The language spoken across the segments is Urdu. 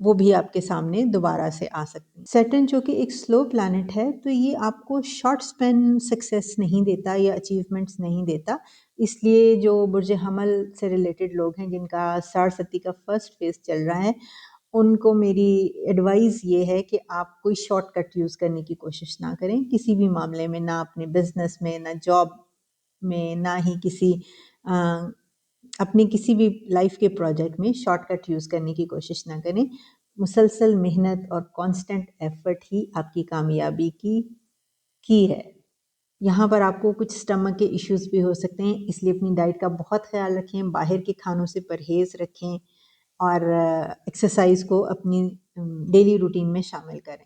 وہ بھی آپ کے سامنے دوبارہ سے آ سکتی ہیں۔ سیٹرن جو کہ ایک سلو پلانٹ ہے، تو یہ آپ کو شارٹ سپین سکسیس نہیں دیتا یا اچیومنٹس نہیں دیتا، اس لیے جو برج حمل سے ریلیٹڈ لوگ ہیں جن کا ساڑھ کا فرسٹ فیز چل رہا ہے، ان کو میری ایڈوائز یہ ہے کہ آپ کوئی شارٹ کٹ یوز کرنے کی کوشش نہ کریں کسی بھی معاملے میں، نہ اپنے بزنس میں، نہ جاب میں، نہ ہی کسی اپنی کسی بھی لائف کے پروجیکٹ میں شارٹ کٹ یوز کرنے کی کوشش نہ کریں۔ مسلسل محنت اور کانسٹنٹ ایفرٹ ہی آپ کی کامیابی کی ہے۔ یہاں پر آپ کو کچھ اسٹمک کے ایشوز بھی ہو سکتے ہیں، اس لیے اپنی ڈائٹ کا بہت خیال رکھیں، باہر کے کھانوں سے پرہیز رکھیں اور ایکسرسائز کو اپنی ڈیلی روٹین میں شامل کریں۔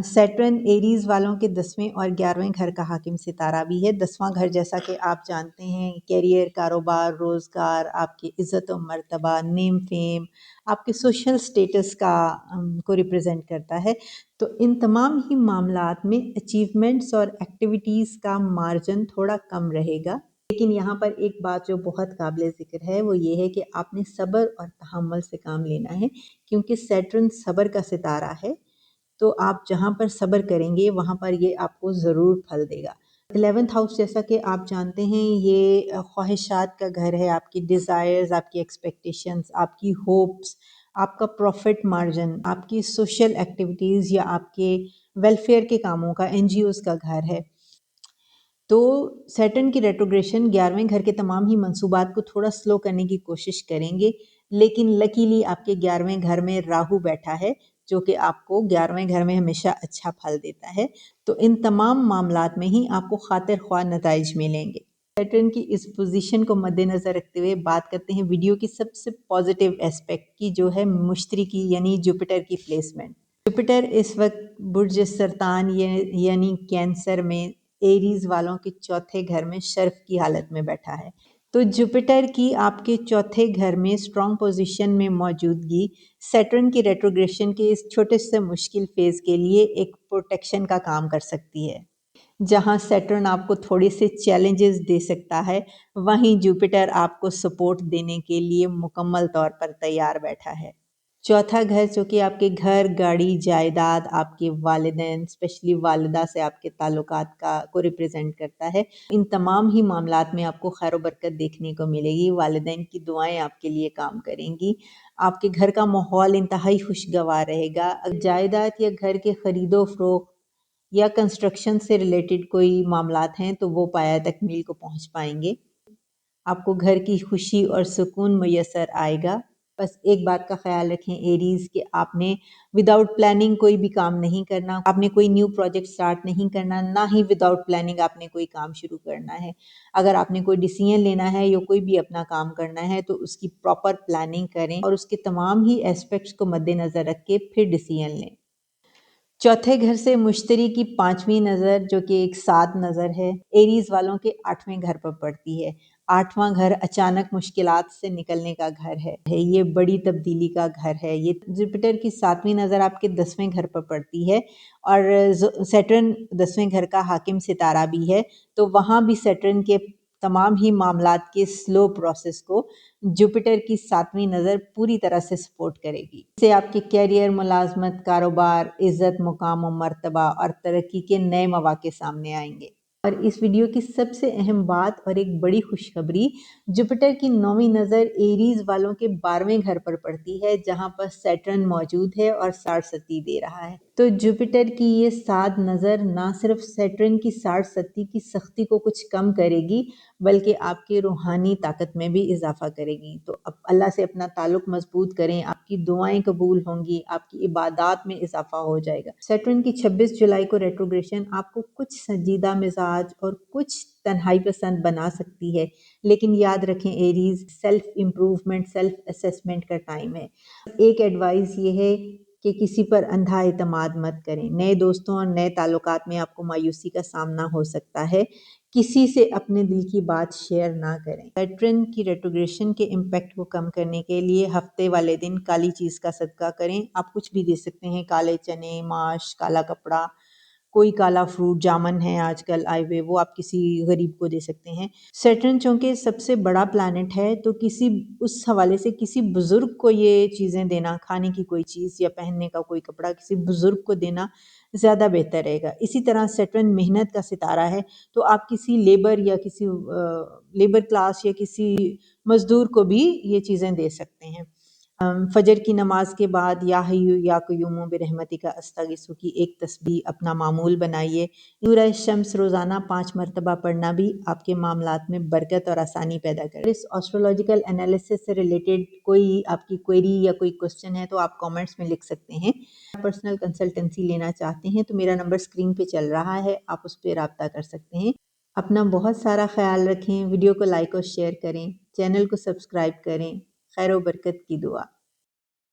سیٹرن ایریز والوں کے 10ویں اور 11ویں گھر کا حاکم ستارہ بھی ہے۔ 10واں گھر جیسا کہ آپ جانتے ہیں کیریئر، کاروبار، روزگار، آپ کی عزت و مرتبہ، نیم فیم، آپ کے سوشل سٹیٹس کو ریپرزینٹ کرتا ہے۔ تو ان تمام ہی معاملات میں اچیومنٹس اور ایکٹیویٹیز کا مارجن تھوڑا کم رہے گا، لیکن یہاں پر ایک بات جو بہت قابل ذکر ہے وہ یہ ہے کہ آپ نے صبر اور تحمل سے کام لینا ہے، کیونکہ سیٹرن صبر کا ستارہ ہے، تو آپ جہاں پر صبر کریں گے وہاں پر یہ آپ کو ضرور پھل دے گا۔ 11th ہاؤس جیسا کہ آپ جانتے ہیں یہ خواہشات کا گھر ہے، آپ کی ڈیزائرز، آپ کی ایکسپیکٹیشنز، آپ کی ہوپس، آپ کا پروفٹ مارجن، آپ کی سوشل ایکٹیویٹیز یا آپ کے ویلفیئر کے کاموں کا، NGOs کا گھر ہے۔ تو سیٹرن کی ریٹروگریشن 11ویں گھر کے تمام ہی منصوبات کو تھوڑا سلو کرنے کی کوشش کریں گے، لیکن لکیلی آپ کے 11ویں گھر میں راہو بیٹھا ہے جو کہ آپ کو 11ویں گھر میں ہمیشہ اچھا پھل دیتا ہے، تو ان تمام معاملات میں ہی آپ کو خاطر خواہ نتائج ملیں گے۔ سیٹرن کی اس پوزیشن کو مد نظر رکھتے ہوئے بات کرتے ہیں ویڈیو کی سب سے پازیٹیو ایسپیکٹ کی، جو ہے مشتری کی یعنی جوپیٹر کی پلیسمنٹ۔ جوپیٹر اس وقت برج سرطان یعنی کینسر میں ایریز والوں کے چوتھے گھر میں شرف کی حالت میں بیٹھا ہے، تو جوپیٹر کی آپ کے چوتھے گھر میں اسٹرانگ پوزیشن میں موجودگی سیٹرن کی ریٹروگریشن کے اس چھوٹے سے مشکل فیز کے لیے ایک پروٹیکشن کا کام کر سکتی ہے۔ جہاں سیٹرن آپ کو تھوڑے سے چیلنجز دے سکتا ہے، وہیں جوپیٹر آپ کو سپورٹ دینے کے لیے مکمل طور پر تیار بیٹھا ہے۔ چوتھا گھر جو کہ آپ کے گھر، گاڑی، جائیداد، آپ کے والدین، اسپیشلی والدہ سے آپ کے تعلقات کو ریپرزینٹ کرتا ہے۔ ان تمام ہی معاملات میں آپ کو خیر و برکت دیکھنے کو ملے گی، والدین کی دعائیں آپ کے لیے کام کریں گی، آپ کے گھر کا ماحول انتہائی خوشگوار رہے گا۔ جائیداد یا گھر کے خرید و فروخت یا کنسٹرکشن سے ریلیٹڈ کوئی معاملات ہیں تو وہ پایہ تکمیل کو پہنچ پائیں گے، آپ کو گھر کی خوشی اور سکون میسر آئے گا۔ بس ایک بات کا خیال رکھیں ایریز کہ آپ نے وداؤٹ پلاننگ کوئی بھی کام نہیں کرنا، آپ نے کوئی نیو پروجیکٹ سٹارٹ نہیں کرنا، نہ ہی وداؤٹ پلاننگ آپ نے کوئی کام شروع کرنا ہے۔ اگر آپ نے کوئی ڈیسیژن لینا ہے یا کوئی بھی اپنا کام کرنا ہے تو اس کی پراپر پلاننگ کریں اور اس کے تمام ہی ایسپیکٹس کو مد نظر رکھ کے پھر ڈیسیژن لیں۔ چوتھے گھر سے مشتری کی 5ویں نظر جو کہ ایک 7 نظر ہے، ایریز والوں کے 8ویں گھر پر پڑتی ہے۔ 8واں گھر اچانک مشکلات سے نکلنے کا گھر ہے، یہ بڑی تبدیلی کا گھر ہے۔ یہ جوپیٹر کی 7ویں نظر آپ کے 10ویں گھر پر پڑتی ہے اور سیٹرن 10ویں گھر کا حاکم ستارہ بھی ہے، تو وہاں بھی سیٹرن کے تمام ہی معاملات کے سلو پروسیس کو جوپیٹر کی 7ویں نظر پوری طرح سے سپورٹ کرے گی۔ اس سے آپ کے کیریئر، ملازمت، کاروبار، عزت، مقام و مرتبہ اور ترقی کے نئے مواقع سامنے آئیں گے۔ اور اس ویڈیو کی سب سے اہم بات اور ایک بڑی خوشخبری، جوپیٹر کی 9ویں نظر ایریز والوں کے 12ویں گھر پر پڑتی ہے جہاں پر سیٹرن موجود ہے اور ساڑھ دے رہا ہے۔ تو جوپیٹر کی یہ 7 نظر نہ صرف سیٹرن کی ساڑھ کی سختی کو کچھ کم کرے گی بلکہ آپ کی روحانی طاقت میں بھی اضافہ کرے گی۔ تو اب اللہ سے اپنا تعلق مضبوط کریں، آپ کی دعائیں قبول ہوں گی، آپ کی عبادات میں اضافہ ہو جائے گا۔ سیٹرن کی 26 جولائی کو ریٹروگریشن آپ کو کچھ سنجیدہ مزاج اور کچھ تنہائی پسند بنا سکتی ہے، لیکن یاد رکھیں arrays, self improvement, self assessment کا ٹائم ہے۔ ایک ایڈوائز یہ ہے کہ کسی پر اندھا اعتماد مت کریں، نئے دوستوں اور نئے تعلقات میں آپ کو مایوسی کا سامنا ہو سکتا ہے، کسی سے اپنے دل کی بات شیئر نہ کریں۔ سیٹرن کی ریٹروگریشن کے امپیکٹ کو کم کرنے کے لیے ہفتے والے دن کالی چیز کا صدقہ کریں، آپ کچھ بھی دے سکتے ہیں، کالے چنے، ماش، کالا کپڑا، کوئی کالا فروٹ جامن ہے آج کل آئے ہوئے وہ آپ کسی غریب کو دے سکتے ہیں۔ سیٹرن چونکہ سب سے بڑا پلانٹ ہے تو کسی اس حوالے سے کسی بزرگ کو یہ چیزیں دینا، کھانے کی کوئی چیز یا پہننے کا کوئی کپڑا کسی بزرگ کو دینا زیادہ بہتر رہے گا۔ اسی طرح سیٹرن محنت کا ستارہ ہے تو آپ کسی لیبر یا کسی لیبر کلاس یا کسی مزدور کو بھی یہ چیزیں دے سکتے ہیں۔ فجر کی نماز کے بعد یا حیو یا قیوم برحمتک استغیث کی ایک تسبیح اپنا معمول بنائیے۔ نور الشمس روزانہ 5 مرتبہ پڑھنا بھی آپ کے معاملات میں برکت اور آسانی پیدا کرے۔ اس اسٹرولوجیکل انالیسس سے ریلیٹڈ کوئی آپ کی کوئری یا کوئی کوسچن ہے تو آپ کامنٹس میں لکھ سکتے ہیں۔ پرسنل کنسلٹنسی لینا چاہتے ہیں تو میرا نمبر اسکرین پہ چل رہا ہے، آپ اس پہ رابطہ کر سکتے ہیں۔ اپنا بہت سارا خیال رکھیں، ویڈیو کو لائک اور شیئر کریں، چینل کو سبسکرائب کریں۔ خیر و برکت کی دعا۔